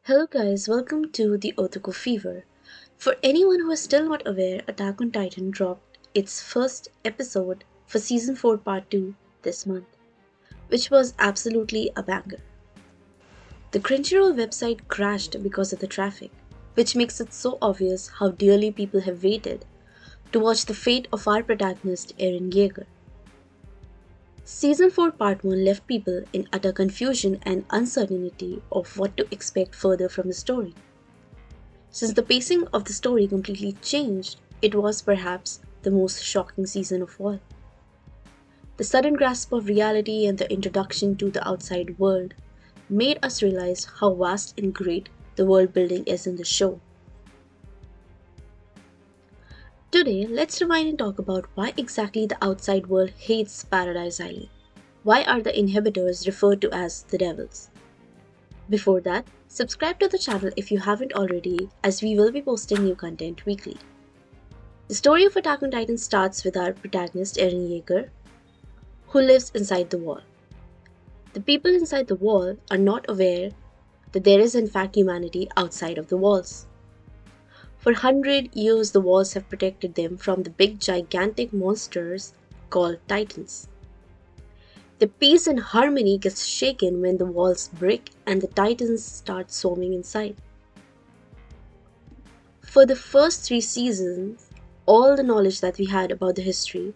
Hello guys, welcome to the Otaku Fever. For anyone who is still not aware, Attack on Titan dropped its first episode for Season 4 Part 2 this month, which was absolutely a banger. The Crunchyroll website crashed because of the traffic, which makes it so obvious how dearly people have waited to watch the fate of our protagonist Eren Yeager. Season 4 Part 1 left people in utter confusion and uncertainty of what to expect further from the story. Since the pacing of the story completely changed, it was perhaps the most shocking season of all. The sudden grasp of reality and the introduction to the outside world made us realize how vast and great the world building is in the show. Today, let's rewind and talk about why exactly the outside world hates Paradise Island. Why are the inhabitants referred to as the devils? Before that, subscribe to the channel if you haven't already, as we will be posting new content weekly. The story of Attack on Titan starts with our protagonist Eren Yeager, who lives inside the wall. The people inside the wall are not aware that there is in fact humanity outside of the walls. For 100 years, the walls have protected them from the big gigantic monsters called Titans. The peace and harmony gets shaken when the walls break and the Titans start swarming inside. For the first 3 seasons, all the knowledge that we had about the history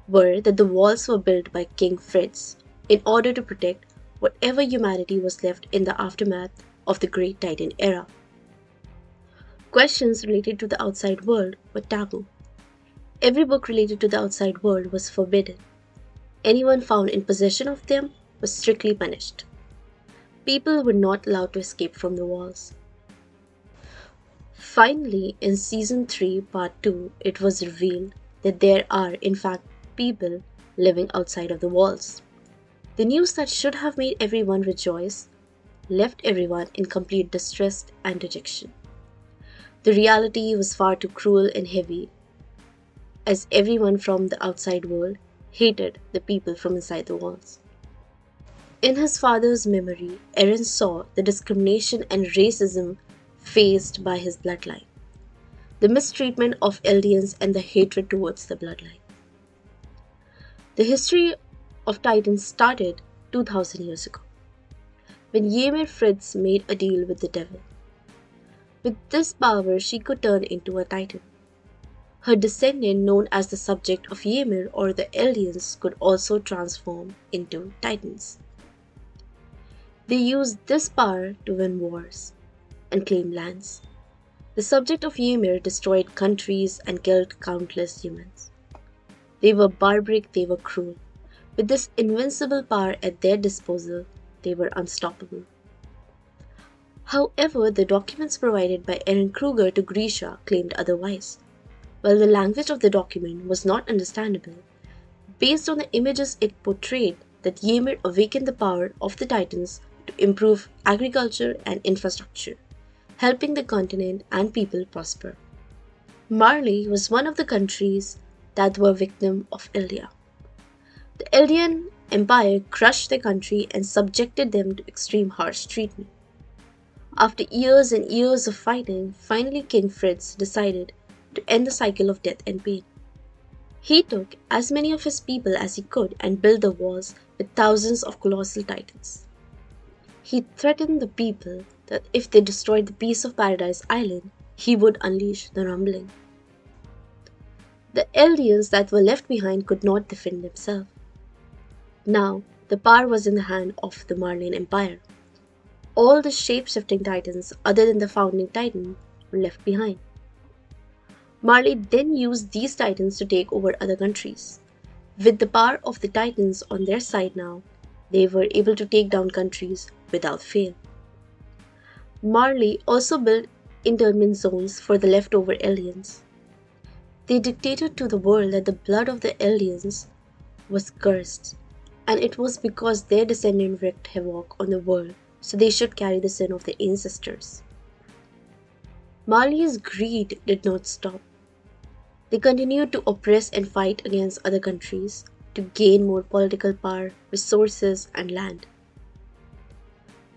were that the walls were built by King Fritz in order to protect whatever humanity was left in the aftermath of the Great Titan era. Questions related to the outside world were taboo. Every book related to the outside world was forbidden. Anyone found in possession of them was strictly punished. People were not allowed to escape from the walls. Finally, in Season 3, Part 2, it was revealed that there are, in fact, people living outside of the walls. The news that should have made everyone rejoice left everyone in complete distress and dejection. The reality was far too cruel and heavy, as everyone from the outside world hated the people from inside the walls. In his father's memory, Eren saw the discrimination and racism faced by his bloodline, the mistreatment of Eldians and the hatred towards the bloodline. The history of Titans started 2000 years ago, when King Fritz made a deal with the devil. With this power, she could turn into a Titan. Her descendant, known as the subject of Ymir or the Eldians, could also transform into Titans. They used this power to win wars and claim lands. The subject of Ymir destroyed countries and killed countless humans. They were barbaric, they were cruel. With this invincible power at their disposal, they were unstoppable. However, the documents provided by Eren Kruger to Grisha claimed otherwise. While the language of the document was not understandable, based on the images it portrayed that Ymir awakened the power of the Titans to improve agriculture and infrastructure, helping the continent and people prosper. Marley was one of the countries that were victim of Eldia. The Eldian Empire crushed the country and subjected them to extreme harsh treatment. After years and years of fighting, finally King Fritz decided to end the cycle of death and pain. He took as many of his people as he could and built the walls with thousands of colossal titans. He threatened the people that if they destroyed the peace of Paradise Island, he would unleash the rumbling. The Eldians that were left behind could not defend themselves. Now, the power was in the hand of the Marleyan Empire. All the shape-shifting titans other than the founding titan were left behind. Marley then used these titans to take over other countries. With the power of the titans on their side now, they were able to take down countries without fail. Marley also built internment zones for the leftover Eldians. They dictated to the world that the blood of the Eldians was cursed, and it was because their descendants wreaked havoc on the world, so they should carry the sin of their ancestors. Marley's greed did not stop. They continued to oppress and fight against other countries to gain more political power, resources, and land.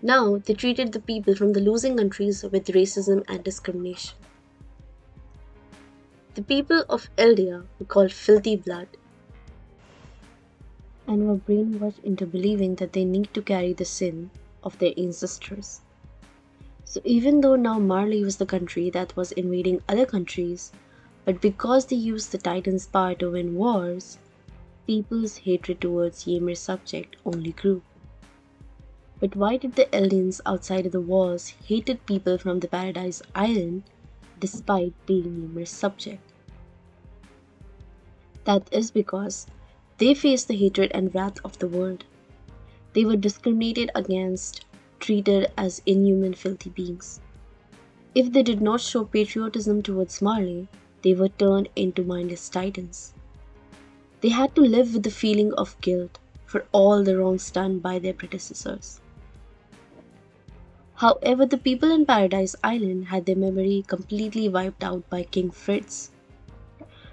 Now they treated the people from the losing countries with racism and discrimination. The people of Eldia were called filthy blood and were brainwashed into believing that they need to carry the sin of their ancestors. So even though now Marley was the country that was invading other countries, but because they used the Titans' power to win wars, people's hatred towards Ymir's subject only grew. But why did the aliens outside of the walls hated people from the Paradise Island despite being Ymir's subject? That is because they faced the hatred and wrath of the world. They were discriminated against, treated as inhuman, filthy beings. If they did not show patriotism towards Marley, they were turned into mindless titans. They had to live with the feeling of guilt for all the wrongs done by their predecessors. However, the people in Paradise Island had their memory completely wiped out by King Fritz.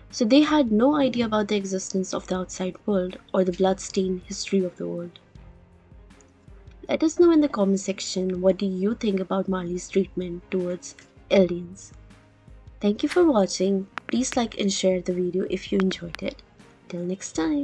So they had no idea about the existence of the outside world or the blood-stained history of the world. Let us know in the comment section what do you think about Marley's treatment towards aliens. Thank you for watching. Please like and share the video if you enjoyed it. Till next time.